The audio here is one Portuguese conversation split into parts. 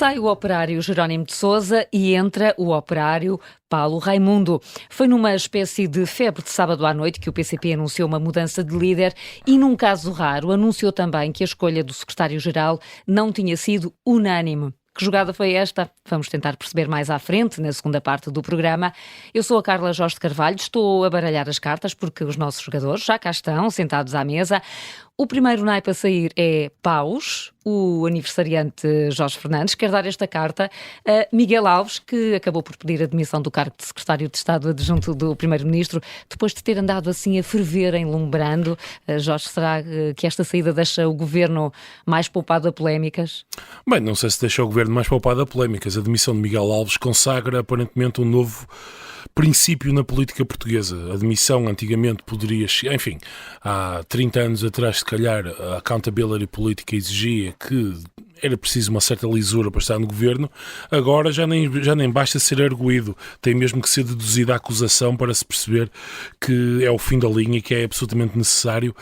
Sai o operário Jerónimo de Sousa e entra o operário Paulo Raimundo. Foi numa espécie de febre de sábado à noite que o PCP anunciou uma mudança de líder e, num caso raro, anunciou também que a escolha do secretário-geral não tinha sido unânime. Que jogada foi esta? Vamos tentar perceber mais à frente, na segunda parte do programa. Eu sou a Carla Jorge de Carvalho, estou a baralhar as cartas porque os nossos jogadores já cá estão, sentados à mesa. O primeiro naipe a sair é Paus, o aniversariante Jorge Fernandes, quer dar esta carta a Miguel Alves, que acabou por pedir a demissão do cargo de secretário de Estado adjunto do Primeiro-Ministro, depois de ter andado assim a ferver, enlumbrando. Jorge, será que esta saída deixa o Governo mais poupado a polémicas? Bem, não sei se deixa o Governo mais poupado a polémicas. A demissão de Miguel Alves consagra aparentemente um novo princípio na política portuguesa. A demissão antigamente poderia, enfim, há 30 anos atrás, se calhar, a accountability política exigia que era preciso uma certa lisura para estar no governo. Agora já nem basta ser arguído, tem mesmo que ser deduzida a acusação para se perceber que é o fim da linha e que é absolutamente necessário,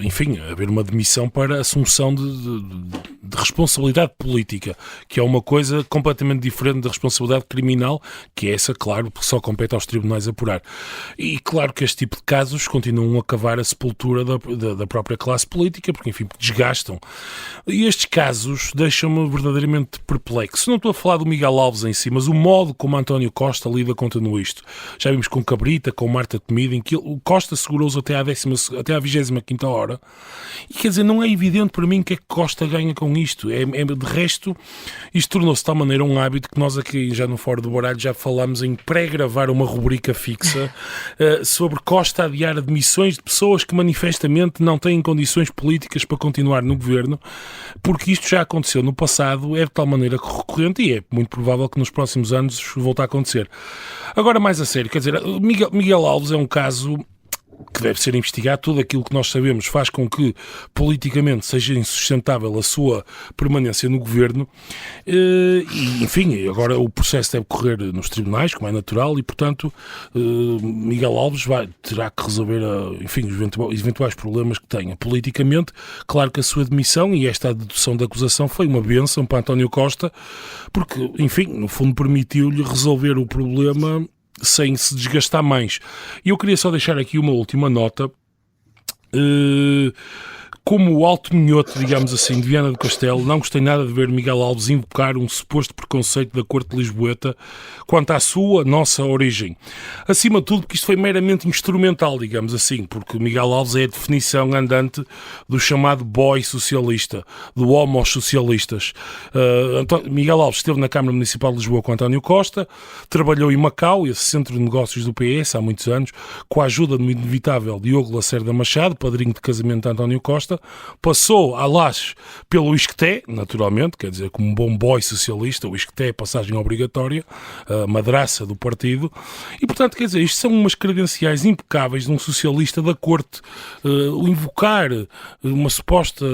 enfim, haver uma demissão para assunção de responsabilidade política, que é uma coisa completamente diferente da responsabilidade criminal, que é essa, claro, que só compete aos tribunais apurar. E claro que este tipo de casos continuam a cavar a sepultura da própria classe política, porque, enfim, desgastam. E estes casos deixam-me verdadeiramente perplexo. Não estou a falar do Miguel Alves em si, mas o modo como António Costa lida com tudo isto. Já vimos com Cabrita, com Marta Temido, em que o Costa segurou-os até à 25ª hora. E quer dizer, não é evidente para mim o que é que Costa ganha com isto. De resto, isto tornou-se de tal maneira um hábito que nós aqui, já no Fora do Baralho, já falámos em pré-gravar uma rubrica fixa sobre Costa adiar admissões de pessoas que manifestamente não têm condições políticas para continuar no governo, porque isto já aconteceu no passado, é de tal maneira recorrente e é muito provável que nos próximos anos volte a acontecer. Agora, mais a sério, quer dizer, Miguel Alves é um caso que deve ser investigado. Tudo aquilo que nós sabemos faz com que politicamente seja insustentável a sua permanência no governo e, enfim, agora o processo deve correr nos tribunais, como é natural, e, portanto, Miguel Alves terá que resolver, enfim, os eventuais problemas que tenha politicamente. Claro que a sua demissão e esta dedução da acusação foi uma bênção para António Costa, porque, enfim, no fundo permitiu-lhe resolver o problema sem se desgastar mais. E eu queria só deixar aqui uma última nota. Como o alto minhoto, digamos assim, de Viana do Castelo, não gostei nada de ver Miguel Alves invocar um suposto preconceito da corte lisboeta quanto à nossa origem. Acima de tudo, porque isto foi meramente instrumental, digamos assim, porque Miguel Alves é a definição andante do chamado boy socialista, do homos socialistas. Miguel Alves esteve na Câmara Municipal de Lisboa com António Costa, trabalhou em Macau, esse centro de negócios do PS, há muitos anos, com a ajuda do inevitável Diogo Lacerda Machado, padrinho de casamento de António Costa. Passou a Lajes pelo Isqueté, naturalmente, quer dizer, como um bom boy socialista, o Isqueté é passagem obrigatória, a madraça do partido, e, portanto, quer dizer, isto são umas credenciais impecáveis de um socialista da corte. Invocar um suposto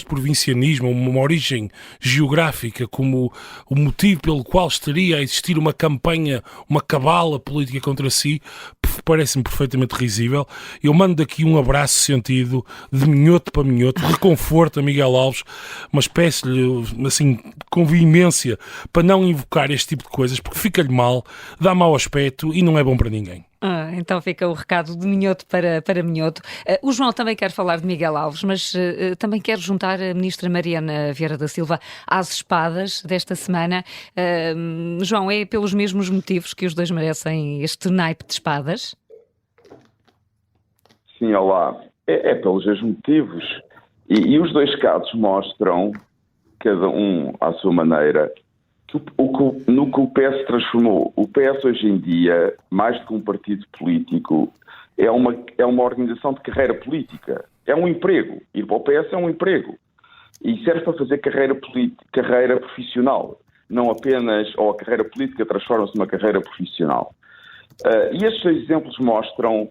provincianismo, uma origem geográfica como o motivo pelo qual estaria a existir uma campanha, uma cabala política contra si, parece-me perfeitamente risível. Eu mando daqui um abraço sentido de minhoto para minhoto, reconforto a Miguel Alves, mas peço-lhe, assim, com veemência, para não invocar este tipo de coisas, porque fica-lhe mal, dá mau aspecto e não é bom para ninguém. Então fica o recado de minhoto para minhoto. O João também quer falar de Miguel Alves, mas também quer juntar a ministra Mariana Vieira da Silva às espadas desta semana. João, é pelos mesmos motivos que os dois merecem este naipe de espadas? Sim, olá. É pelos mesmos motivos. E os dois casos mostram, cada um à sua maneira, no que o PS transformou. O PS hoje em dia, mais do que um partido político, é uma organização de carreira política. É um emprego. Ir para o PS é um emprego. E serve para fazer carreira profissional. Não apenas, ou a carreira política transforma-se numa carreira profissional. E estes dois exemplos mostram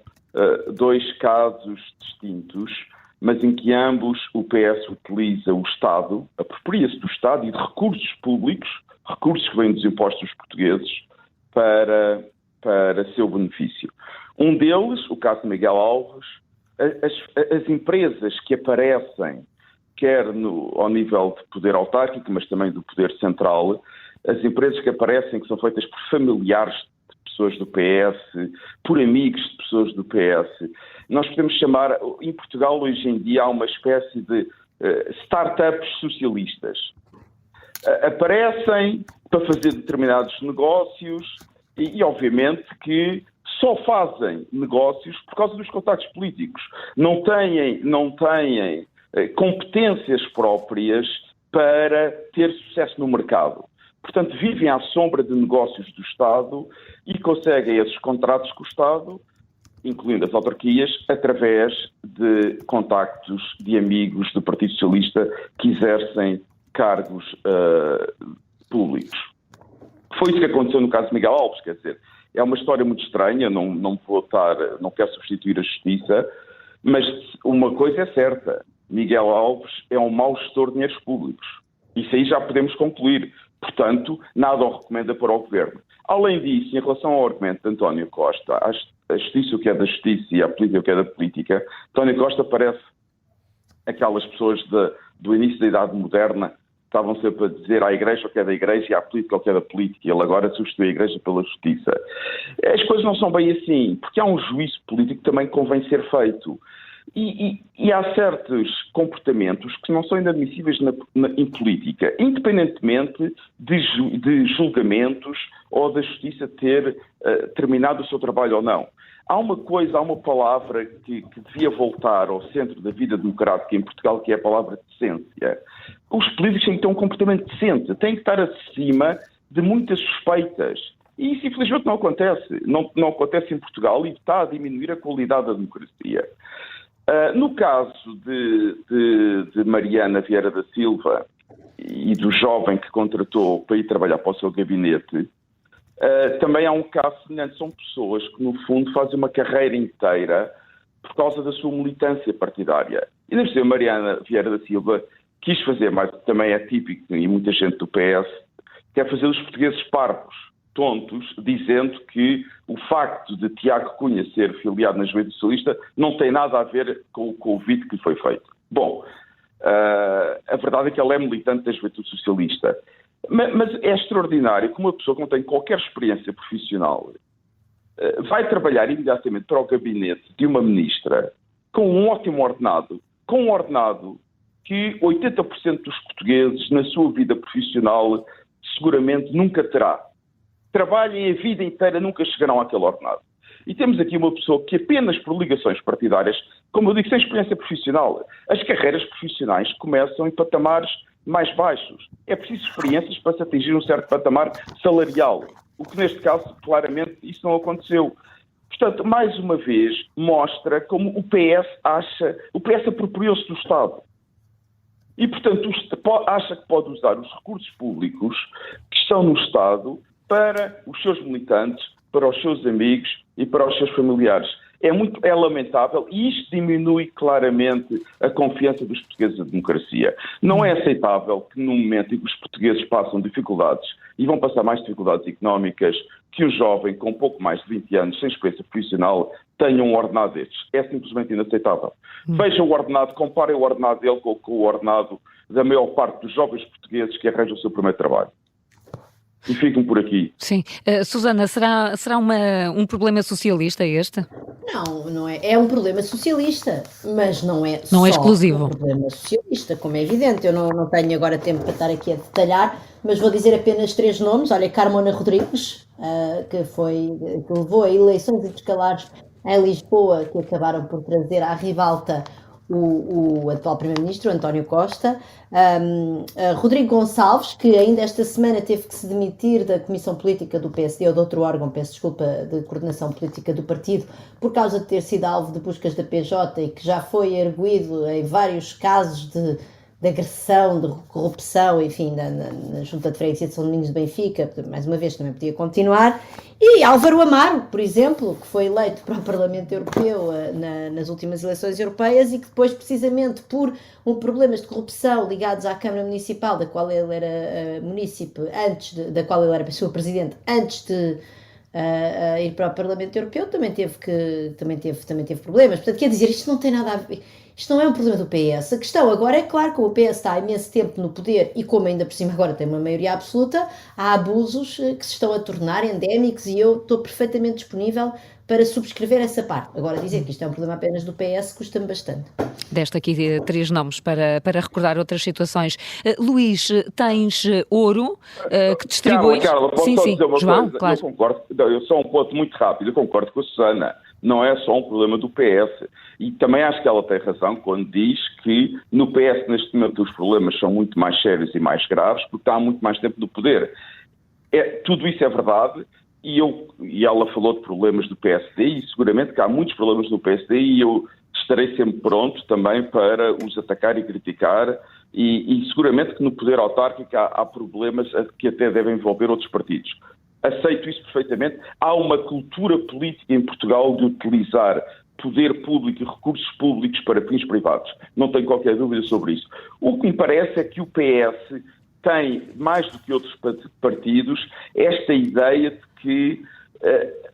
dois casos distintos, mas em que ambos o PS utiliza o Estado, apropria-se do Estado e de recursos públicos, recursos que vêm dos impostos portugueses, para seu benefício. Um deles, o caso de Miguel Alves, as empresas que aparecem quer ao nível de poder autárquico, mas também do poder central, as empresas que aparecem, que são feitas por familiares de pessoas do PS, por amigos de pessoas do PS, nós podemos chamar, em Portugal hoje em dia há uma espécie de startups socialistas. Aparecem para fazer determinados negócios e obviamente que só fazem negócios por causa dos contactos políticos. Não têm competências próprias para ter sucesso no mercado. Portanto, vivem à sombra de negócios do Estado e conseguem esses contratos com o Estado, incluindo as autarquias, através de contactos de amigos do Partido Socialista que exercem cargos públicos. Foi isso que aconteceu no caso de Miguel Alves, quer dizer, é uma história muito estranha, não quero substituir a justiça, mas uma coisa é certa, Miguel Alves é um mau gestor de dinheiros públicos. Isso aí já podemos concluir. Portanto, nada o recomenda para o Governo. Além disso, em relação ao argumento de António Costa, a justiça o que é da justiça e a política o que é da política, António Costa parece aquelas pessoas do início da Idade Moderna que estavam sempre a dizer à Igreja o que é da Igreja e à política o que é da política. Ele agora substitui a Igreja pela justiça. As coisas não são bem assim, porque há um juízo político que também convém ser feito. E há certos comportamentos que não são inadmissíveis em política, independentemente de julgamentos ou da justiça ter terminado o seu trabalho ou não. Há uma palavra que devia voltar ao centro da vida democrática em Portugal, que é a palavra decência. Os políticos têm que ter um comportamento decente, têm que estar acima de muitas suspeitas. E isso, infelizmente, não acontece. Não acontece em Portugal e está a diminuir a qualidade da democracia. No caso de Mariana Vieira da Silva e do jovem que contratou para ir trabalhar para o seu gabinete, também há um caso semelhante. São pessoas que, no fundo, fazem uma carreira inteira por causa da sua militância partidária. E deve ser Mariana Vieira da Silva quis fazer, mas também é típico, e muita gente do PS, quer fazer os portugueses parvos, tontos, dizendo que o facto de Tiago Cunha ser filiado na Juventude Socialista não tem nada a ver com o convite que lhe foi feito. Bom, a verdade é que ele é militante da Juventude Socialista. Mas é extraordinário que uma pessoa que não tem qualquer experiência profissional vai trabalhar imediatamente para o gabinete de uma ministra com um ótimo ordenado, com um ordenado que 80% dos portugueses na sua vida profissional seguramente nunca terá. Trabalhem a vida inteira, nunca chegarão àquele ordenado. E temos aqui uma pessoa que apenas por ligações partidárias, como eu digo, sem experiência profissional, as carreiras profissionais começam em patamares mais baixos. É preciso experiências para se atingir um certo patamar salarial. O que neste caso, claramente, isso não aconteceu. Portanto, mais uma vez, mostra como o PS apropriou-se do Estado. E, portanto, acha que pode usar os recursos públicos que estão no Estado para os seus militantes, para os seus amigos e para os seus familiares. É lamentável e isto diminui claramente a confiança dos portugueses na democracia. Não é aceitável que no momento em que os portugueses passam dificuldades e vão passar mais dificuldades económicas, que um jovem com pouco mais de 20 anos, sem experiência profissional, tenha um ordenado destes. É simplesmente inaceitável. Veja o ordenado, comparem o ordenado dele com o ordenado da maior parte dos jovens portugueses que arranjam o seu primeiro trabalho. E ficam por aqui. Sim. Susana, será um problema socialista este? Não é. É um problema socialista, mas não é Não só é exclusivo. um problema socialista, como é evidente. Eu não tenho agora tempo para estar aqui a detalhar, mas vou dizer apenas 3 nomes. Olha, Carmona Rodrigues, que levou a eleições intercalares em Lisboa, que acabaram por trazer à ribalta o atual Primeiro-Ministro, António Costa, Rodrigo Gonçalves, que ainda esta semana teve que se demitir da Comissão Política do PSD, ou de outro órgão, peço desculpa, de coordenação política do partido, por causa de ter sido alvo de buscas da PJ e que já foi erguido em vários casos de agressão, de corrupção, enfim, na Junta de Freguesia de São Domingos de Benfica, mais uma vez também podia continuar, e Álvaro Amaro, por exemplo, que foi eleito para o Parlamento Europeu nas últimas eleições europeias e que depois, precisamente por problemas de corrupção ligados à Câmara Municipal, da qual ele era munícipe, da qual ele era pessoa presidente, antes de ir para o Parlamento Europeu, também teve problemas. Portanto, quer dizer, isto não tem nada a ver. Isto não é um problema do PS. A questão agora é, claro, que o PS está há imenso tempo no poder e como ainda por cima agora tem uma maioria absoluta, há abusos que se estão a tornar endémicos e eu estou perfeitamente disponível para subscrever essa parte. Agora, dizer que isto é um problema apenas do PS custa-me bastante. Deste aqui 3 nomes para recordar outras situações. Luís, tens ouro que distribuis... Carla, posso só dizer uma João, coisa? claro. Eu concordo, só um ponto muito rápido, eu concordo com a Susana. Não é só um problema do PS. E também acho que ela tem razão quando diz que no PS, neste momento, os problemas são muito mais sérios e mais graves porque está há muito mais tempo no poder. Tudo isso é verdade. E ela falou de problemas do PSD e seguramente que há muitos problemas do PSD e eu estarei sempre pronto também para os atacar e criticar e seguramente que no poder autárquico há problemas que até devem envolver outros partidos. Aceito isso perfeitamente. Há uma cultura política em Portugal de utilizar poder público e recursos públicos para fins privados. Não tenho qualquer dúvida sobre isso. O que me parece é que o PS tem, mais do que outros partidos, esta ideia de que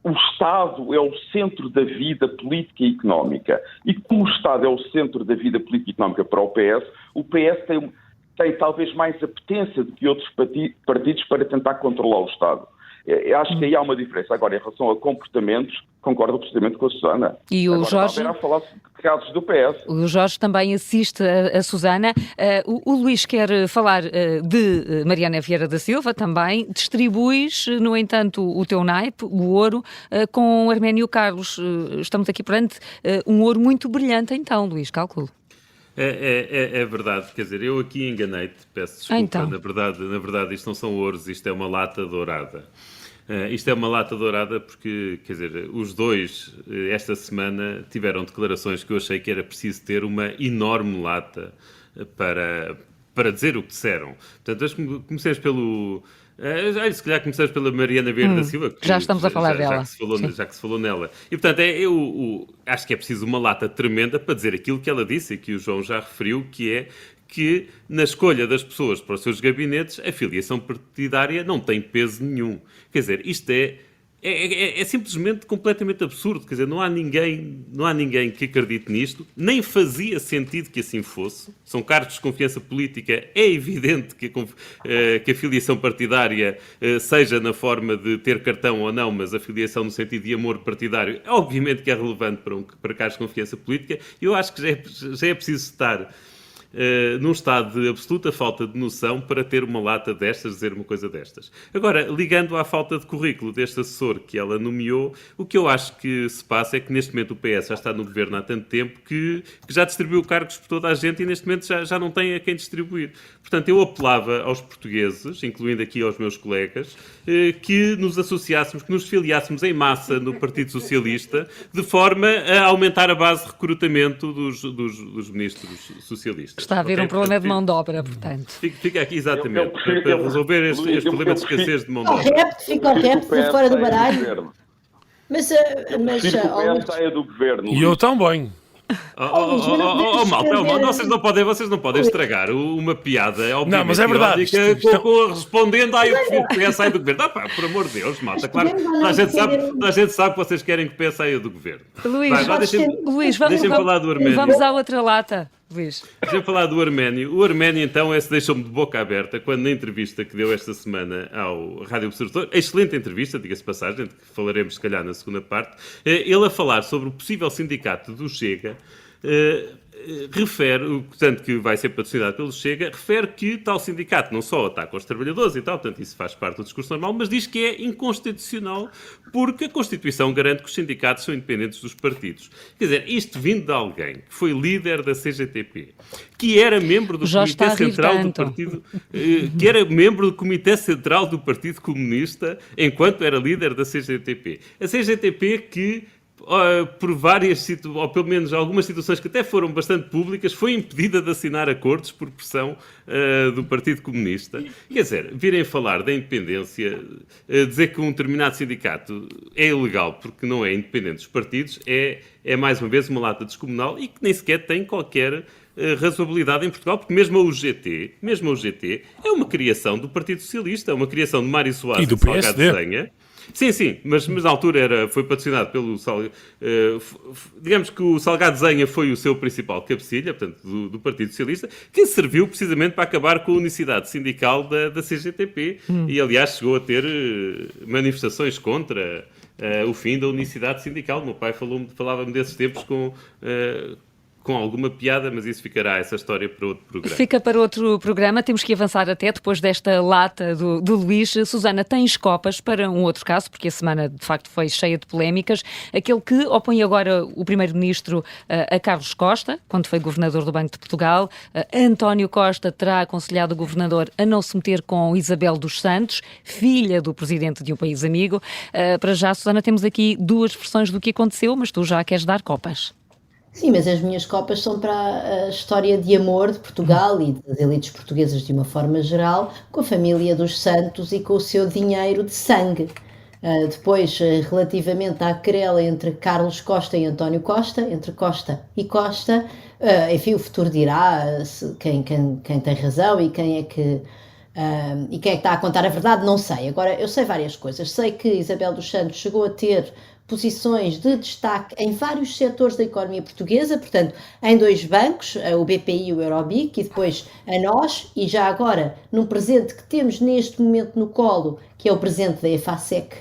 o Estado é o centro da vida política e económica. E como o Estado é o centro da vida política e económica para o PS tem talvez mais apetência do que outros partidos para tentar controlar o Estado. Eu acho que aí há uma diferença. Agora, em relação a comportamentos, concordo absolutamente com a Susana. E o Agora, Jorge... a falar de casos do PS. O Jorge também assiste a Susana. O Luís quer falar de Mariana Vieira da Silva também. Distribuis, no entanto, o teu naipe, o ouro, com Arménio Carlos. Estamos aqui perante um ouro muito brilhante, então, Luís, calculo. É verdade, quer dizer, eu aqui enganei-te, peço desculpa, então. na verdade isto não são ouros, isto é uma lata dourada. Isto é uma lata dourada porque, quer dizer, os dois esta semana tiveram declarações que eu achei que era preciso ter uma enorme lata para dizer o que disseram. Portanto, comecemos pelo... se calhar começamos pela Mariana Vieira da Silva. Já estamos a falar dela. Já que se falou nela. E, portanto, eu acho que é preciso uma lata tremenda para dizer aquilo que ela disse e que o João já referiu, que é que na escolha das pessoas para os seus gabinetes a filiação partidária não tem peso nenhum. Quer dizer, isto é simplesmente completamente absurdo. Quer dizer, não há ninguém que acredite nisto, nem fazia sentido que assim fosse. São cargos de confiança política, é evidente que a filiação partidária seja na forma de ter cartão ou não, mas a filiação no sentido de amor partidário, obviamente que é relevante para cargos de confiança política. Eu acho que já é preciso estar num estado de absoluta falta de noção para ter uma lata destas, dizer uma coisa destas. Agora, ligando à falta de currículo deste assessor que ela nomeou, o que eu acho que se passa é que neste momento o PS já está no governo há tanto tempo que já distribuiu cargos por toda a gente e neste momento já não tem a quem distribuir. Portanto, eu apelava aos portugueses, incluindo aqui aos meus colegas, que nos associássemos, que nos filiássemos em massa no Partido Socialista, de forma a aumentar a base de recrutamento dos ministros socialistas. Está a haver um problema de mão de obra, portanto. Fica aqui exatamente, para resolver este problema de escassez de mão de obra. Fica o repto fora do baralho. Mas o PS saia do governo. E eu também. Malta, vocês não podem estragar uma piada, obviamente, não, mas é verdade. Respondendo, eu prefiro que o PS saia do governo. Por amor de Deus, malta, claro, a gente sabe que vocês querem que o PS saia do governo. Luís, deixem falar do Arménio. Vamos à outra lata. Deixa-me falar do Arménio. O Arménio, então, deixou-me de boca aberta quando, na entrevista que deu esta semana ao Rádio Observador, excelente entrevista, diga-se de passagem, de que falaremos, se calhar, na segunda parte, ele a falar sobre o possível sindicato do Chega, refere, portanto, que vai ser patrocinado pelo Chega, refere que tal sindicato não só ataca os trabalhadores e tal, portanto, isso faz parte do discurso normal, mas diz que é inconstitucional porque a Constituição garante que os sindicatos são independentes dos partidos. Quer dizer, isto vindo de alguém que foi líder da CGTP, que era membro do Comitê Central do Partido, que era membro do Comitê Central do Partido Comunista enquanto era líder da CGTP. A CGTP que por várias, ou pelo menos algumas situações que até foram bastante públicas, foi impedida de assinar acordos por pressão do Partido Comunista. Quer dizer, virem falar da independência, dizer que um determinado sindicato é ilegal porque não é independente dos partidos, é mais uma vez uma lata descomunal e que nem sequer tem qualquer razoabilidade em Portugal, porque mesmo a UGT é uma criação do Partido Socialista, é uma criação de Mário Soares e do Salgado PSD. Zenha, Sim, mas na altura foi patrocinado pelo digamos que o Salgado Zenha foi o seu principal cabecilha, portanto, do Partido Socialista, que serviu precisamente para acabar com a unicidade sindical da CGTP e, aliás, chegou a ter manifestações contra o fim da unicidade sindical. O meu pai falava-me desses tempos com alguma piada, mas isso ficará, essa história, para outro programa. Fica para outro programa, temos que avançar até depois desta lata do Luís. Susana, tens copas para um outro caso, porque a semana de facto foi cheia de polémicas, aquele que opõe agora o Primeiro-Ministro a Carlos Costa, quando foi Governador do Banco de Portugal. António Costa terá aconselhado o Governador a não se meter com Isabel dos Santos, filha do Presidente de um país amigo. Para já, Susana, temos aqui duas versões do que aconteceu, mas tu já queres dar copas. Sim, mas as minhas copas são para a história de amor de Portugal e das elites portuguesas de uma forma geral, com a família dos Santos e com o seu dinheiro de sangue. Depois, relativamente à querela entre Carlos Costa e António Costa, entre Costa e Costa, enfim, o futuro dirá quem tem razão e quem é que está a contar a verdade, não sei. Agora, eu sei várias coisas. Sei que Isabel dos Santos chegou a ter posições de destaque em vários setores da economia portuguesa, portanto, em dois bancos, o BPI e o Eurobic, e depois a nós, e já agora num presente que temos neste momento no colo, que é o presente da EFASEC.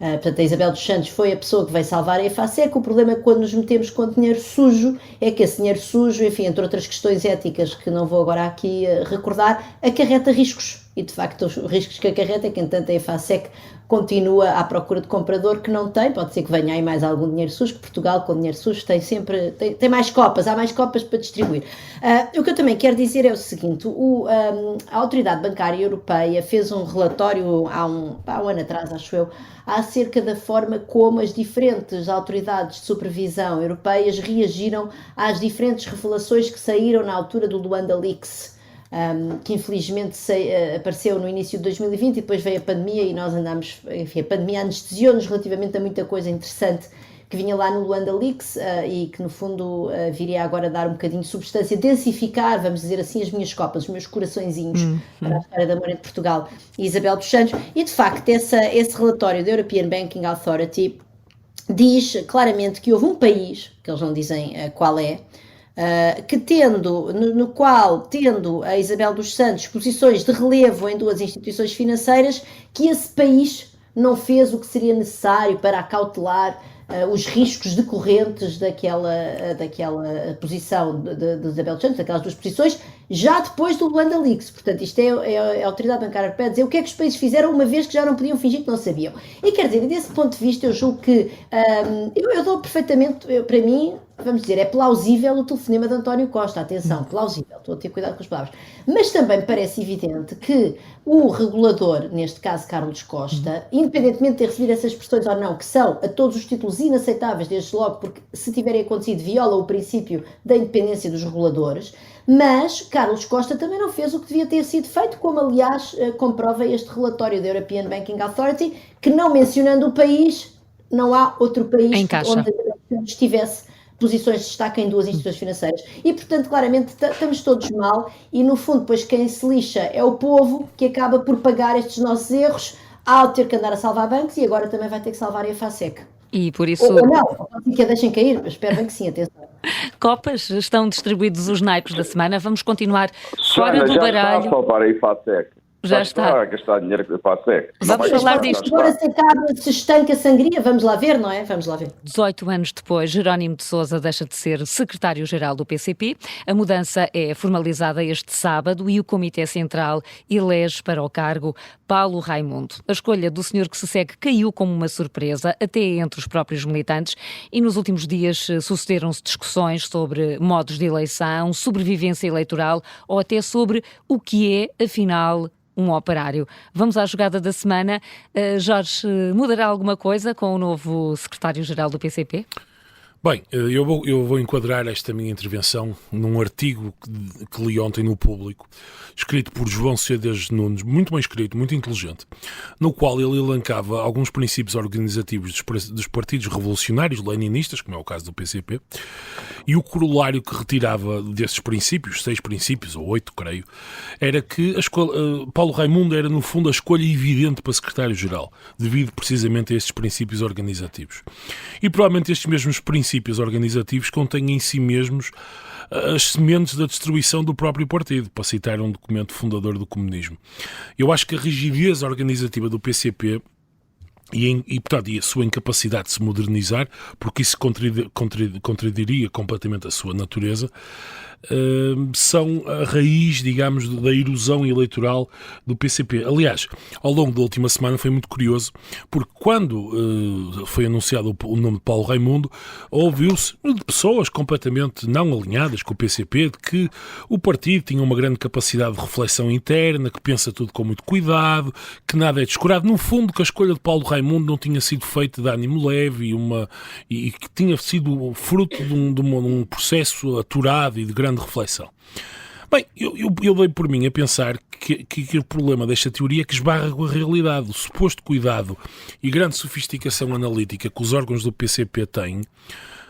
Portanto, a Isabel dos Santos foi a pessoa que veio salvar a EFASEC. O problema é que quando nos metemos com dinheiro sujo, é que esse dinheiro sujo, enfim, entre outras questões éticas que não vou agora aqui recordar, acarreta riscos. E, de facto, os riscos que acarreta é que, entanto, a EFASEC continua à procura de comprador que não tem. Pode ser que venha aí mais algum dinheiro sujo, que Portugal, com dinheiro sujo, tem mais copas, há mais copas para distribuir. O que eu também quero dizer é o seguinte, a Autoridade Bancária Europeia fez um relatório há um ano atrás, acho eu, acerca da forma como as diferentes autoridades de supervisão europeias reagiram às diferentes revelações que saíram na altura do Luanda Leaks. Que infelizmente apareceu no início de 2020 e depois veio a pandemia e nós andámos, enfim, a pandemia anestesiou-nos relativamente a muita coisa interessante que vinha lá no Luanda Leaks e que no fundo viria agora dar um bocadinho de substância, densificar, vamos dizer assim, as minhas copas, os meus coraçõezinhos para a história da Moura de Portugal e Isabel dos Santos. E de facto esse relatório da European Banking Authority diz claramente que houve um país, que eles não dizem qual é, que no qual, tendo a Isabel dos Santos posições de relevo em duas instituições financeiras, que esse país não fez o que seria necessário para acautelar os riscos decorrentes daquela posição de Isabel dos Santos, daquelas duas posições, já depois do Luanda Leaks. Portanto, isto é a Autoridade Bancária Europeia dizer o que é que os países fizeram uma vez que já não podiam fingir que não sabiam. E quer dizer, desse ponto de vista, eu julgo que eu dou perfeitamente, para mim, vamos dizer, é plausível o telefonema de António Costa, atenção, plausível, estou a ter cuidado com as palavras, mas também me parece evidente que o regulador, neste caso Carlos Costa, independentemente de ter recebido essas expressões ou não, que são a todos os títulos inaceitáveis desde logo, porque se tiverem acontecido viola o princípio da independência dos reguladores, mas Carlos Costa também não fez o que devia ter sido feito, como aliás comprova este relatório da European Banking Authority, que não mencionando o país, não há outro país onde estivesse posições de destaque em duas instituições financeiras. E, portanto, claramente estamos todos mal e, no fundo, depois quem se lixa é o povo que acaba por pagar estes nossos erros ao ter que andar a salvar bancos e agora também vai ter que salvar a EFASEC. E por isso... Ou não, que a deixem cair, mas espero bem que sim, atenção. Copas, estão distribuídos os naipes da semana, vamos continuar fora do baralho. Já está a salvar a EFASEC. Já está a gastar dinheiro com a EFASEC. Vamos falar disto. Agora se estanca a sangria, vamos lá ver, não é? Vamos lá ver. 18 anos depois, Jerónimo de Sousa deixa de ser secretário-geral do PCP. A mudança é formalizada este sábado e o Comitê Central elege para o cargo Paulo Raimundo. A escolha do senhor que se segue caiu como uma surpresa, até entre os próprios militantes, e nos últimos dias sucederam-se discussões sobre modos de eleição, sobrevivência eleitoral ou até sobre o que é, afinal, um operário. Vamos à jogada da semana. Jorge, mudará alguma coisa com o novo secretário-geral do PCP? Bem, eu vou enquadrar esta minha intervenção num artigo que li ontem no Público, escrito por João Cedas Nunes, muito bem escrito, muito inteligente, no qual ele elencava alguns princípios organizativos dos partidos revolucionários leninistas, como é o caso do PCP, e o corolário que retirava desses princípios, 6 princípios, ou 8, creio, era que Paulo Raimundo era, no fundo, a escolha evidente para secretário-geral, devido precisamente a estes princípios organizativos. E provavelmente estes mesmos princípios organizativos contêm em si mesmos as sementes da destruição do próprio partido, para citar um documento fundador do comunismo. Eu acho que a rigidez organizativa do PCP portanto, a sua incapacidade de se modernizar, porque isso contradiria completamente a sua natureza, são a raiz, digamos, da erosão eleitoral do PCP. Aliás, ao longo da última semana foi muito curioso, porque quando foi anunciado o nome de Paulo Raimundo, ouviu-se de pessoas completamente não alinhadas com o PCP, de que o partido tinha uma grande capacidade de reflexão interna, que pensa tudo com muito cuidado, que nada é descurado. No fundo, que a escolha de Paulo Raimundo não tinha sido feita de ânimo leve e que tinha sido fruto de um processo aturado e de grande reflexão. Bem, eu dei por mim a pensar que o problema desta teoria é que esbarra com a realidade. O suposto cuidado e grande sofisticação analítica que os órgãos do PCP têm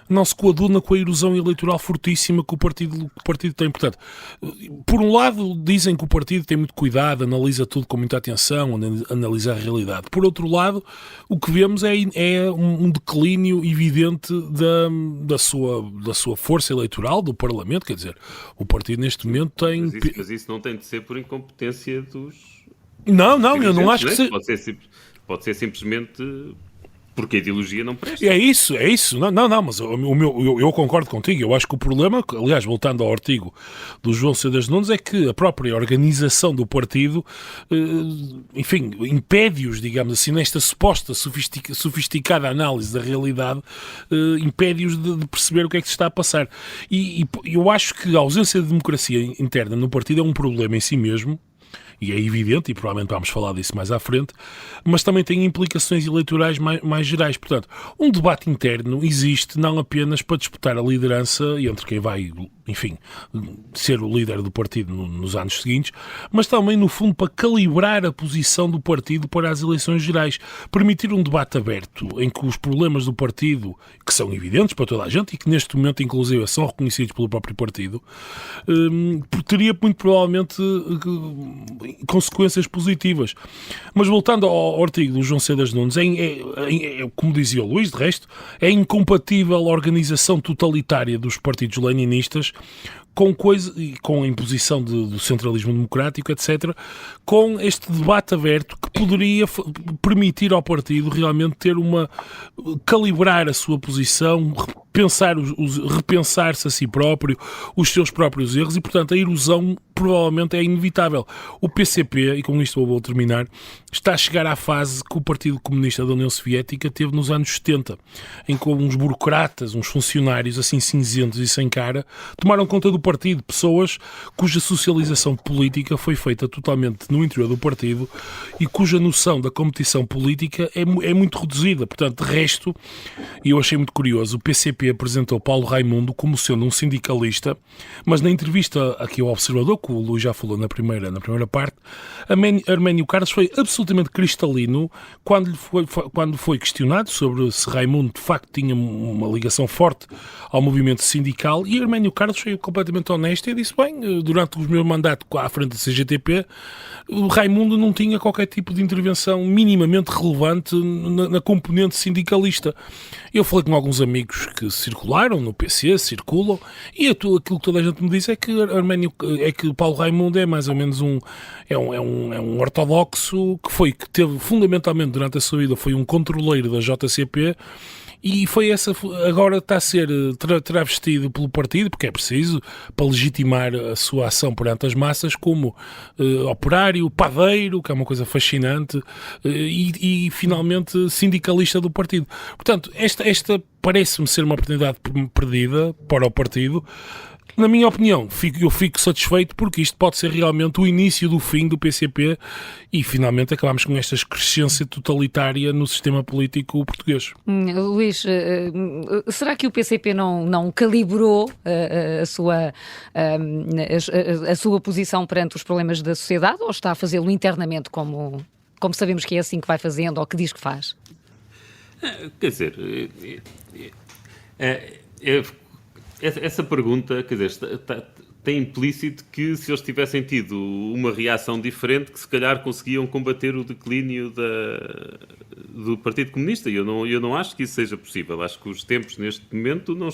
não se coaduna com a erosão eleitoral fortíssima que o partido tem. Portanto, por um lado, dizem que o partido tem muito cuidado, analisa tudo com muita atenção, analisa a realidade. Por outro lado, o que vemos é um declínio evidente da sua força eleitoral, do Parlamento. Quer dizer, o partido neste momento tem... Mas isso não tem de ser por incompetência dos... Não, eu não acho que seja... Pode ser simplesmente... Porque a ideologia não presta. É isso. Não, mas eu concordo contigo. Eu acho que o problema, aliás, voltando ao artigo do João Cedas Nunes, é que a própria organização do partido, enfim, impede-os, digamos assim, nesta suposta sofisticada análise da realidade, impede-os de perceber o que é que se está a passar. E eu acho que a ausência de democracia interna no partido é um problema em si mesmo, e é evidente, e provavelmente vamos falar disso mais à frente, mas também tem implicações eleitorais mais gerais. Portanto, um debate interno existe não apenas para disputar a liderança entre quem vai, enfim, ser o líder do partido nos anos seguintes, mas também, no fundo, para calibrar a posição do partido para as eleições gerais. Permitir um debate aberto em que os problemas do partido, que são evidentes para toda a gente e que neste momento, inclusive, são reconhecidos pelo próprio partido, teria muito provavelmente consequências positivas. Mas voltando ao artigo do João Cedas Nunes, como dizia o Luís, de resto, é incompatível a organização totalitária dos partidos leninistas com a imposição do centralismo democrático, etc., com este debate aberto que poderia permitir ao partido realmente calibrar a sua posição, repensar-se a si próprio, os seus próprios erros e, portanto, a erosão provavelmente é inevitável. O PCP, e com isto eu vou terminar, está a chegar à fase que o Partido Comunista da União Soviética teve nos anos 70, em que uns burocratas, uns funcionários assim cinzentos e sem cara, tomaram conta do partido, pessoas cuja socialização política foi feita totalmente no interior do partido e cuja noção da competição política é muito reduzida. Portanto, de resto, e eu achei muito curioso, o PCP apresentou Paulo Raimundo como sendo um sindicalista, mas na entrevista aqui ao Observador, que o Luís já falou na primeira parte, Arménio Carlos foi absolutamente cristalino quando foi questionado sobre se Raimundo de facto tinha uma ligação forte ao movimento sindical, e Arménio Carlos foi completamente honesto e disse, bem, durante o meu mandato à frente da CGTP, o Raimundo não tinha qualquer tipo de intervenção minimamente relevante na componente sindicalista. Eu falei com alguns amigos que circularam no PC, circulam, e aquilo que toda a gente me diz é que Paulo Raimundo é mais ou menos um ortodoxo que teve fundamentalmente durante a sua vida, foi um controleiro da JCP, e agora está a ser travestido pelo partido, porque é preciso, para legitimar a sua ação perante as massas, como operário, padeiro, que é uma coisa fascinante, e finalmente sindicalista do partido. Portanto, esta parece-me ser uma oportunidade perdida para o partido, Na minha opinião, eu fico satisfeito porque isto pode ser realmente o início do fim do PCP e finalmente acabamos com esta excrescência totalitária no sistema político português. Luís, será que o PCP não calibrou a sua posição perante os problemas da sociedade ou está a fazê-lo internamente como sabemos que é assim que vai fazendo ou que diz que faz? Quer dizer, essa pergunta, quer dizer, tem implícito que se eles tivessem tido uma reação diferente, que se calhar conseguiam combater o declínio do Partido Comunista. E eu não acho que isso seja possível. Acho que os tempos neste momento não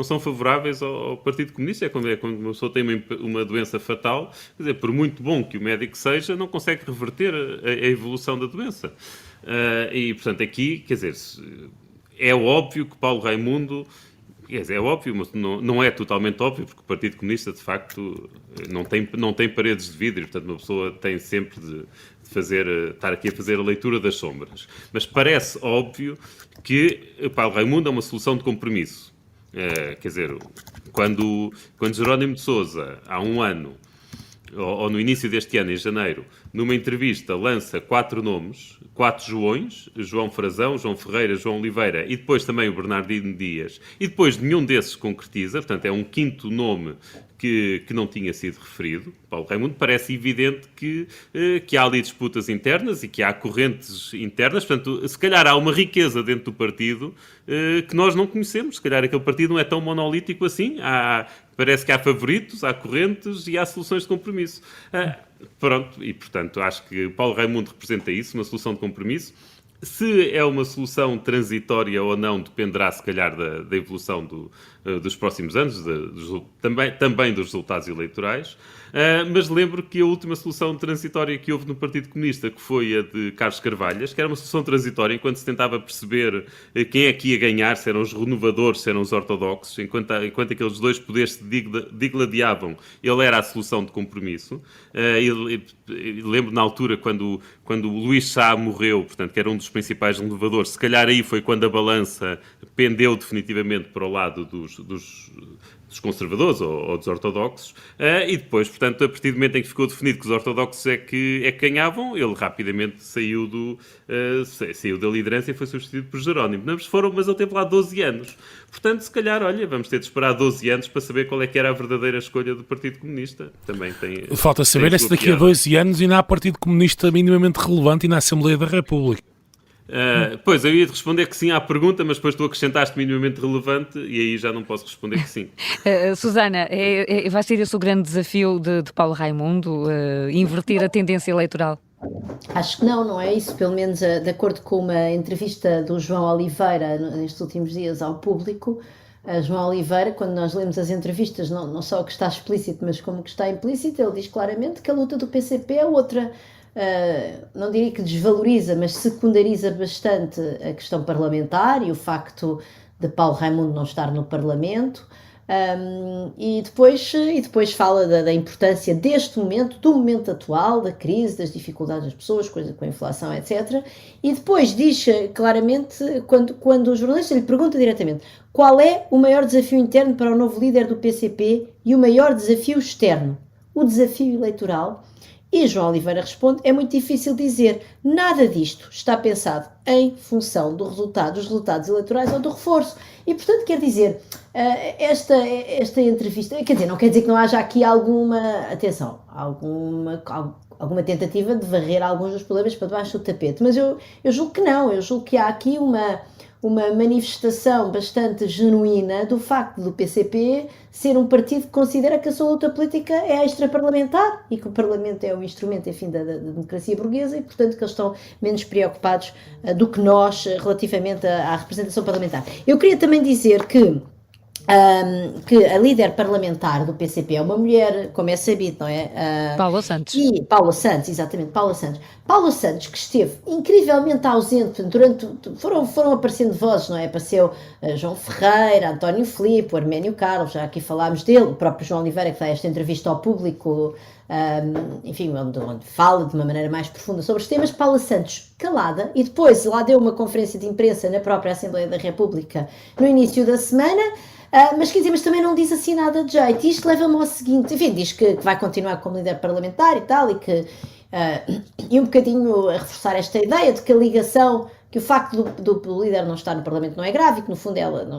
são favoráveis ao Partido Comunista. É quando uma pessoa tem uma doença fatal, quer dizer, por muito bom que o médico seja, não consegue reverter a evolução da doença. E, portanto, aqui, quer dizer, é óbvio que Paulo Raimundo... É óbvio, mas não é totalmente óbvio, porque o Partido Comunista, de facto, não tem paredes de vidro, e, portanto, uma pessoa tem sempre de estar aqui a fazer a leitura das sombras. Mas parece óbvio que Paulo Raimundo é uma solução de compromisso. Quer dizer, quando Jerónimo de Sousa, há um ano, ou no início deste ano, em janeiro, numa entrevista lança 4 nomes, 4 Joões, João Frazão, João Ferreira, João Oliveira e depois também o Bernardino Dias, e depois nenhum desses concretiza, portanto é um quinto nome que não tinha sido referido, Paulo Raimundo, parece evidente que há ali disputas internas e que há correntes internas, portanto, se calhar há uma riqueza dentro do partido que nós não conhecemos, se calhar aquele partido não é tão monolítico assim, parece que há favoritos, há correntes e há soluções de compromisso. Pronto, e portanto acho que Paulo Raimundo representa isso, uma solução de compromisso. Se é uma solução transitória ou não, dependerá se calhar da evolução dos próximos anos, também dos resultados eleitorais. Mas lembro que a última solução transitória que houve no Partido Comunista, que foi a de Carlos Carvalhas, que era uma solução transitória enquanto se tentava perceber quem é que ia ganhar, se eram os renovadores, se eram os ortodoxos, enquanto aqueles dois poderes se digladiavam, ele era a solução de compromisso. Lembro na altura, quando o Luís Sá morreu, portanto, que era um dos principais renovadores, se calhar aí foi quando a balança pendeu definitivamente para o lado dos conservadores ou dos ortodoxos, e depois, portanto, a partir do momento em que ficou definido que os ortodoxos é que ganhavam, ele rapidamente saiu da liderança e foi substituído por Jerónimo. Mas ele teve lá 12 anos. Portanto, se calhar, olha, vamos ter de esperar 12 anos para saber qual é que era a verdadeira escolha do Partido Comunista. Também tem... Falta saber se daqui a 12 anos ainda há Partido Comunista minimamente relevante e na Assembleia da República. Pois, eu ia te responder que sim à pergunta, mas depois tu acrescentaste minimamente relevante e aí já não posso responder que sim. Susana, vai ser esse o grande desafio de Paulo Raimundo, inverter a tendência eleitoral? Acho que não é isso, pelo menos de acordo com uma entrevista do João Oliveira nestes últimos dias ao Público. João Oliveira, quando nós lemos as entrevistas, não só o que está explícito, mas como o que está implícito, ele diz claramente que a luta do PCP é outra. Não diria que desvaloriza, mas secundariza bastante a questão parlamentar e o facto de Paulo Raimundo não estar no Parlamento, e depois fala da importância deste momento, do momento atual, da crise, das dificuldades das pessoas, coisa com a inflação, etc. E depois diz claramente, quando o jornalista lhe pergunta diretamente qual é o maior desafio interno para o novo líder do PCP e o maior desafio externo, o desafio eleitoral. E João Oliveira responde, é muito difícil dizer, nada disto está pensado em função dos resultados eleitorais ou do reforço. E, portanto, quer dizer, esta entrevista, quer dizer, não quer dizer que não haja aqui alguma tentativa de varrer alguns dos problemas para debaixo do tapete, mas eu julgo que não, eu julgo que há aqui uma manifestação bastante genuína do facto do PCP ser um partido que considera que a sua luta política é extraparlamentar e que o Parlamento é um instrumento, enfim, da democracia burguesa e, portanto, que eles estão menos preocupados do que nós relativamente à representação parlamentar. Eu queria também dizer que a líder parlamentar do PCP é uma mulher, como é sabido, não é? Paula Santos. Paula Santos, exatamente, Paula Santos. Paula Santos, que esteve incrivelmente ausente foram aparecendo vozes, não é? Apareceu João Ferreira, António Filipe, o Arménio Carlos, já aqui falámos dele, o próprio João Oliveira, que dá esta entrevista ao Público enfim, onde fala de uma maneira mais profunda sobre os temas. Paula Santos calada, e depois lá deu uma conferência de imprensa na própria Assembleia da República no início da semana, mas quer dizer, mas também não diz assim nada de jeito. E isto leva-me ao seguinte, enfim, diz que vai continuar como líder parlamentar e tal, e um bocadinho a reforçar esta ideia de que a ligação, que o facto do líder não estar no Parlamento não é grave, e que no fundo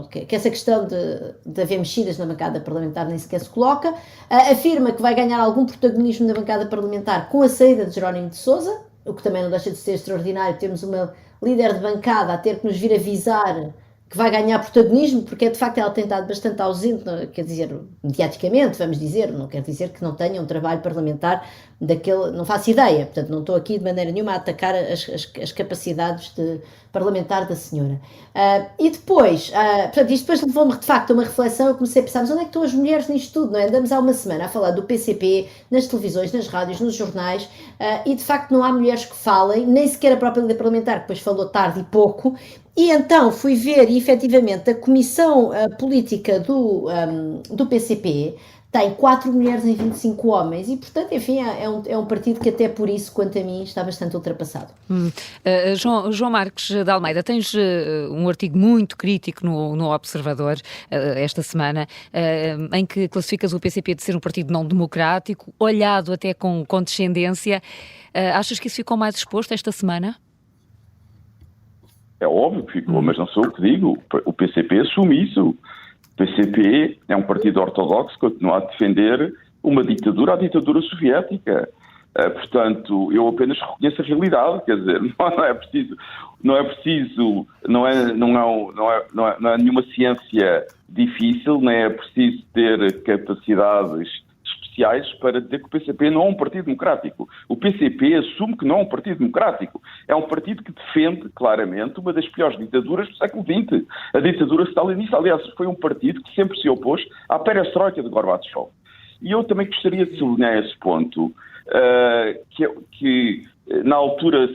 que essa questão de haver mexidas na bancada parlamentar nem sequer se coloca. Afirma que vai ganhar algum protagonismo na bancada parlamentar com a saída de Jerónimo de Sousa, o que também não deixa de ser extraordinário. Temos uma líder de bancada a ter que nos vir avisar que vai ganhar protagonismo, porque de facto ela tem estado bastante ausente, quer dizer, mediaticamente, vamos dizer, não quer dizer que não tenha um trabalho parlamentar daquele, não faço ideia, portanto não estou aqui de maneira nenhuma a atacar as capacidades parlamentar da senhora. E depois, portanto, isto depois levou-me de facto a uma reflexão. Eu comecei a pensar, mas onde é que estão as mulheres nisto tudo, não é? Andamos há uma semana a falar do PCP, nas televisões, nas rádios, nos jornais, e de facto não há mulheres que falem, nem sequer a própria líder parlamentar, que depois falou tarde e pouco. E então fui ver, e efetivamente, a comissão política do PCP tem 4 mulheres em 25 homens, e portanto, enfim, é um partido que até por isso, quanto a mim, está bastante ultrapassado. João Marques de Almeida, tens um artigo muito crítico no Observador esta semana, em que classificas o PCP de ser um partido não democrático, olhado até com condescendência. Achas que isso ficou mais exposto esta semana? É óbvio que ficou, mas não sou eu que digo. O PCP assume isso. O PCP é um partido ortodoxo que continua a defender uma ditadura, a ditadura soviética. Portanto, eu apenas reconheço a realidade, quer dizer, não é nenhuma ciência difícil, nem é preciso ter capacidades especiais para dizer que o PCP não é um partido democrático. O PCP assume que não é um partido democrático. É um partido que defende, claramente, uma das piores ditaduras do século XX. A ditadura stalinista. Aliás, foi um partido que sempre se opôs à perestroika de Gorbachev. E eu também gostaria de sublinhar esse ponto, que na altura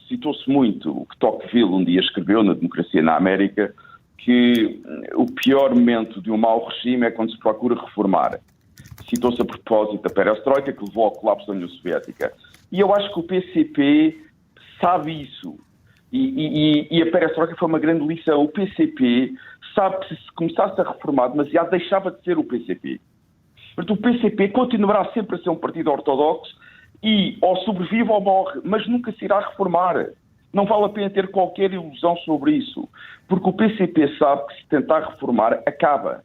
citou-se muito o que Tocqueville um dia escreveu na Democracia na América, que o pior momento de um mau regime é quando se procura reformar. Citou-se a propósito da perestroika, que levou ao colapso da União Soviética. E eu acho que o PCP sabe isso. E a perestroika foi uma grande lição. O PCP sabe que se começasse a reformar demasiado, deixava de ser o PCP. Portanto, o PCP continuará sempre a ser um partido ortodoxo e ou sobrevive ou morre, mas nunca se irá reformar. Não vale a pena ter qualquer ilusão sobre isso, porque o PCP sabe que se tentar reformar, acaba.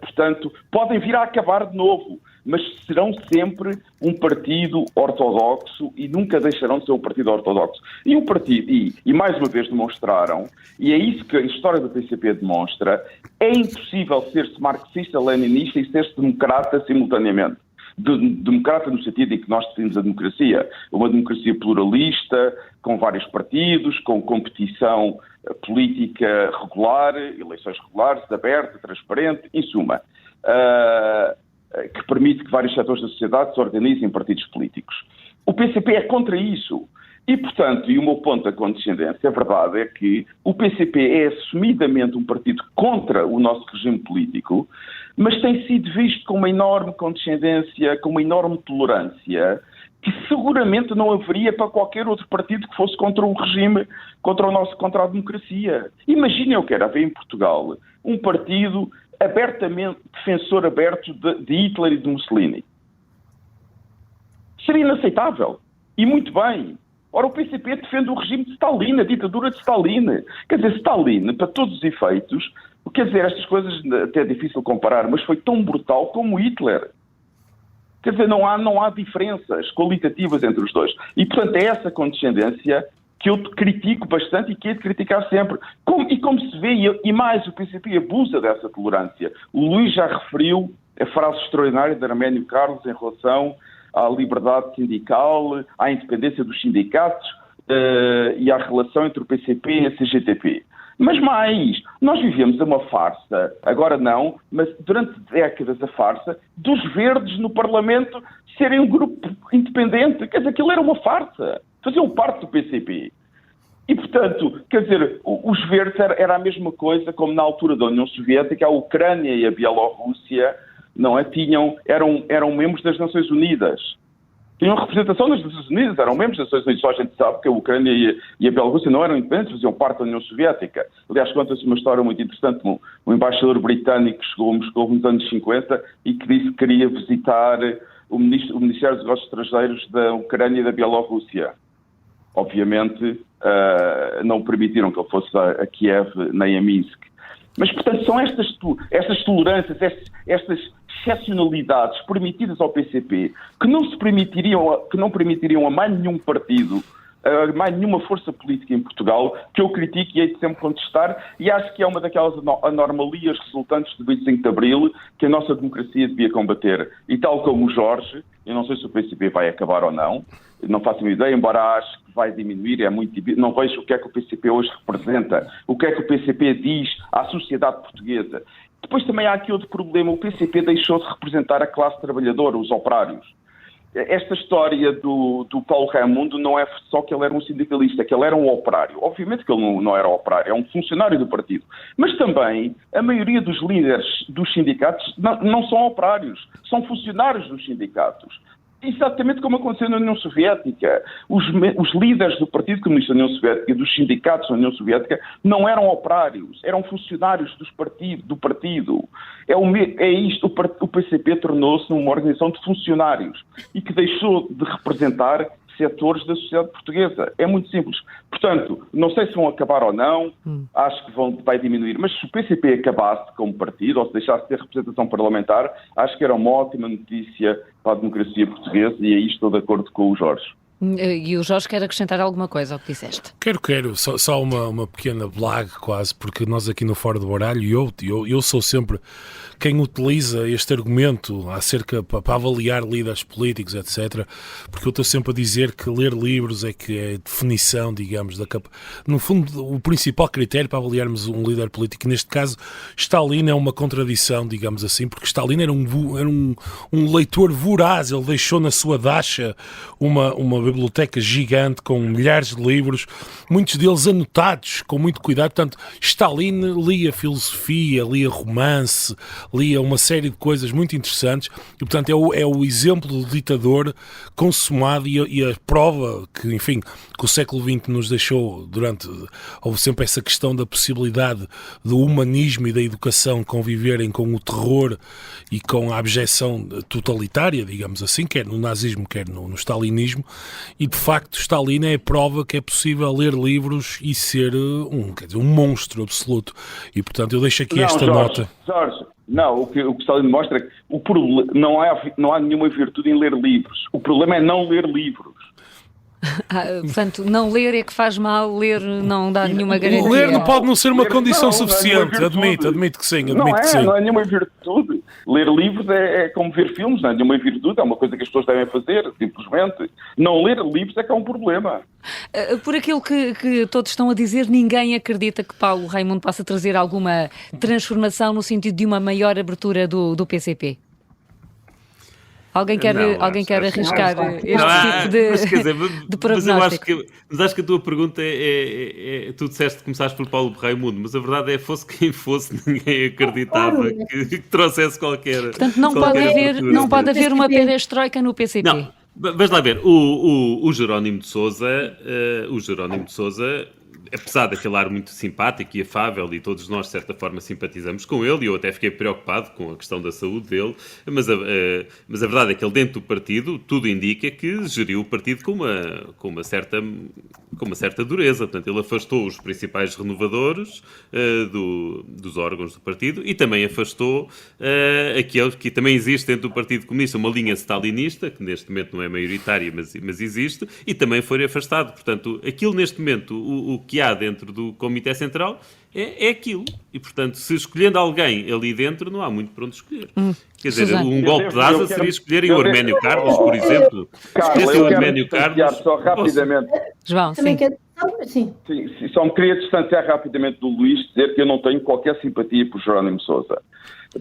Portanto, podem vir a acabar de novo, mas serão sempre um partido ortodoxo e nunca deixarão de ser um partido ortodoxo. E um partido, e mais uma vez demonstraram, e é isso que a história do PCP demonstra, é impossível ser-se marxista-leninista e ser-se democrata simultaneamente. Democrata no sentido em que nós definimos a democracia. Uma democracia pluralista, com vários partidos, com competição política regular, eleições regulares, aberta, transparente, em suma, que permite que vários setores da sociedade se organizem em partidos políticos. O PCP é contra isso. E, portanto, e o meu ponto da condescendência, a verdade é que o PCP é assumidamente um partido contra o nosso regime político, mas tem sido visto com uma enorme condescendência, com uma enorme tolerância, que seguramente não haveria para qualquer outro partido que fosse contra o regime, contra a democracia. Imaginem o que era haver em Portugal um partido abertamente, defensor aberto de Hitler e de Mussolini. Seria inaceitável. E muito bem. Ora, o PCP defende o regime de Stalin, a ditadura de Stalin. Quer dizer, Stalin, para todos os efeitos, quer dizer, estas coisas até é difícil comparar, mas foi tão brutal como Hitler. Quer dizer, não há diferenças qualitativas entre os dois. E, portanto, é essa condescendência que eu critico bastante e que hei de criticar sempre. Como se vê, e mais, o PCP abusa dessa tolerância. O Luís já referiu a frase extraordinária de Arménio Carlos em relação à liberdade sindical, à independência dos sindicatos e à relação entre o PCP e a CGTP. Mas mais, nós vivemos uma farsa, agora não, mas durante décadas a farsa, dos verdes no Parlamento serem um grupo independente. Quer dizer, aquilo era uma farsa. Faziam parte do PCP. E, portanto, quer dizer, os verdes era a mesma coisa como na altura da União Soviética, a Ucrânia e a Bielorrússia não é? Eram membros das Nações Unidas. Tinham representação das Nações Unidas, eram membros das Nações Unidas. Só a gente sabe que a Ucrânia e a Bielorrússia não eram independentes, faziam parte da União Soviética. Aliás, conta-se uma história muito interessante. Um embaixador britânico chegou a Moscou nos anos 50 e que disse que queria visitar o Ministério dos Negócios Estrangeiros da Ucrânia e da Bielorrússia. Obviamente, não permitiram que ele fosse a Kiev nem a Minsk. Mas, portanto, são estas tolerâncias, estas excepcionalidades permitidas ao PCP que não permitiriam a mais nenhum partido, a mais nenhuma força política em Portugal, que eu critico e hei de sempre contestar, e acho que é uma daquelas anomalias resultantes do 25 de Abril que a nossa democracia devia combater. E tal como o Jorge, eu não sei se o PCP vai acabar ou não, não faço uma ideia, embora acho que vai diminuir, não vejo o que é que o PCP hoje representa, o que é que o PCP diz à sociedade portuguesa. Depois também há aqui outro problema, o PCP deixou de representar a classe trabalhadora, os operários. Esta história do Paulo Raimundo não é só que ele era um sindicalista, que ele era um operário. Obviamente que ele não era operário, é um funcionário do partido. Mas também a maioria dos líderes dos sindicatos não são operários, são funcionários dos sindicatos. Exatamente como aconteceu na União Soviética. Os líderes do Partido Comunista da União Soviética e dos sindicatos da União Soviética não eram operários, eram funcionários do partido. É isto, o PCP tornou-se uma organização de funcionários e que deixou de representar setores da sociedade portuguesa. É muito simples. Portanto, não sei se vão acabar ou não, acho que vai diminuir, mas se o PCP acabasse como partido ou se deixasse de ter representação parlamentar, acho que era uma ótima notícia para a democracia portuguesa e aí estou de acordo com o Jorge. E o Jorge quer acrescentar alguma coisa ao que disseste? Quero. Só uma pequena blague quase, porque nós aqui no Fora do Baralho, eu sou sempre quem utiliza este argumento acerca para avaliar líderes políticos, etc. Porque eu estou sempre a dizer que ler livros é que é a definição, digamos, no fundo, o principal critério para avaliarmos um líder político. Neste caso, Stalin é uma contradição, digamos assim, porque Stalin era um leitor voraz. Ele deixou na sua dacha uma biblioteca gigante com milhares de livros, muitos deles anotados com muito cuidado. Portanto, Stalin lia filosofia, lia romance, lia uma série de coisas muito interessantes e, portanto, é o exemplo do ditador consumado e a prova que, enfim, que o século XX nos deixou houve sempre essa questão da possibilidade do humanismo e da educação conviverem com o terror e com a abjeção totalitária, digamos assim, quer no nazismo, quer no stalinismo. E, de facto, Stalin é a prova que é possível ler livros e ser um monstro absoluto. E, portanto, eu deixo aqui esta nota. Jorge, não, o que Stalin mostra é que não há nenhuma virtude em ler livros. O problema é não ler livros. Portanto, não ler é que faz mal, ler não dá nenhuma garantia. Ler não pode não ser uma condição suficiente, admito que sim. Não é nenhuma virtude. Ler livros é como ver filmes, não é nenhuma virtude, é uma coisa que as pessoas devem fazer, simplesmente. Não ler livros é que é um problema. Por aquilo que todos estão a dizer, ninguém acredita que Paulo Raimundo possa trazer alguma transformação no sentido de uma maior abertura do PCP? Alguém quer arriscar este tipo de prognóstico? Mas acho que a tua pergunta tu disseste que começaste por Paulo Raimundo, mas a verdade é que fosse quem fosse, ninguém acreditava que trouxesse qualquer. Portanto, não pode haver uma perestroika no PCP. Não, vamos lá ver. O Jerónimo de Sousa, apesar daquele ar muito simpático e afável, e todos nós de certa forma simpatizamos com ele, e eu até fiquei preocupado com a questão da saúde dele, mas a verdade é que ele dentro do partido, tudo indica que geriu o partido com uma certa dureza. Portanto, ele afastou os principais renovadores dos órgãos do partido e também afastou aquele que também existe dentro do Partido Comunista, uma linha stalinista, que neste momento não é maioritária, mas existe, e também foi afastado. Portanto, aquilo neste momento, o que há dentro do Comitê Central é aquilo. E, portanto, se escolhendo alguém ali dentro, não há muito para onde escolher. Quer dizer, um golpe de asa seria escolherem o Arménio Carlos, por exemplo. Carlos, eu quero distanciar só rapidamente. João, sim. Sim, só me queria distanciar rapidamente do Luís, dizer que eu não tenho qualquer simpatia por Jerónimo de Sousa.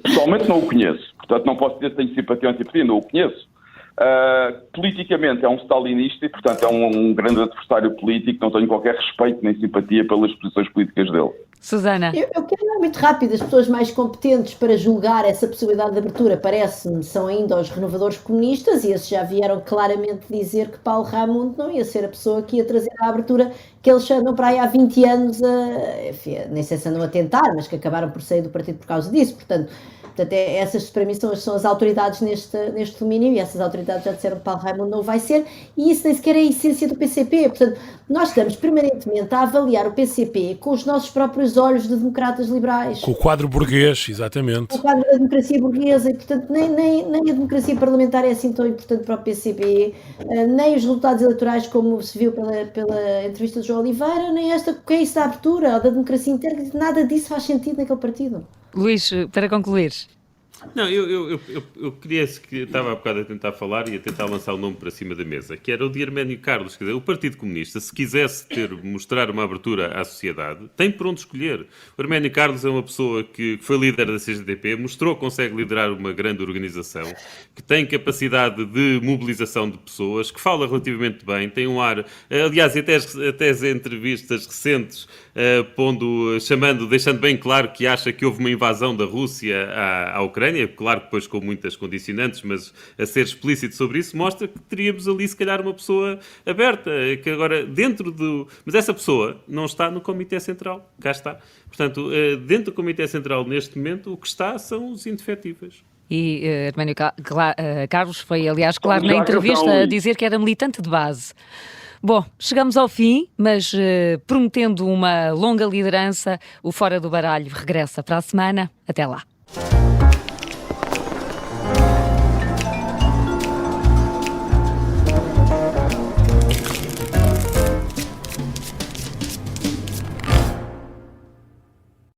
Pessoalmente não o conheço, portanto não posso dizer que tenho simpatia ou antipatia, não o conheço. Politicamente é um stalinista e, portanto, é um grande adversário político, não tenho qualquer respeito nem simpatia pelas posições políticas dele. Susana. Eu quero ir muito rápido. As pessoas mais competentes para julgar essa possibilidade de abertura, parece-me, são ainda os renovadores comunistas, e esses já vieram claramente dizer que Paulo Raimundo não ia ser a pessoa que ia trazer a abertura que eles andam para aí há 20 anos, enfim, nem sei se andam a tentar, mas que acabaram por sair do partido por causa disso. Portanto, essas para mim são as autoridades neste domínio, e essas autoridades já disseram que Paulo Raimundo não vai ser, e isso nem sequer é a essência do PCP. Portanto, nós estamos permanentemente a avaliar o PCP com os nossos próprios olhos de democratas liberais. Com o quadro burguês, exatamente. Com o quadro da democracia burguesa, e portanto nem a democracia parlamentar é assim tão importante para o PCP, nem os resultados eleitorais, como se viu pela entrevista de João Oliveira, nem que é isso da abertura ou da democracia interna, nada disso faz sentido naquele partido. Luís, para concluir. Não, eu queria, que estava há bocado a tentar falar e a tentar lançar o nome para cima da mesa, que era o de Arménio Carlos. Quer dizer, o Partido Comunista, se quisesse mostrar uma abertura à sociedade, tem por onde escolher. O Arménio Carlos é uma pessoa que foi líder da CGTP, mostrou que consegue liderar uma grande organização, que tem capacidade de mobilização de pessoas, que fala relativamente bem, tem um ar... Aliás, até as entrevistas recentes, deixando bem claro que acha que houve uma invasão da Rússia à Ucrânia, claro que depois com muitas condicionantes, mas a ser explícito sobre isso, mostra que teríamos ali se calhar uma pessoa aberta, que agora dentro do... Mas essa pessoa não está no Comitê Central, cá está. Portanto, dentro do Comitê Central neste momento, o que está são os indefetíveis. E Arménio Carlos foi, aliás, claro, na entrevista a dizer que era militante de base. Bom, chegamos ao fim, mas prometendo uma longa liderança, o Fora do Baralho regressa para a semana. Até lá.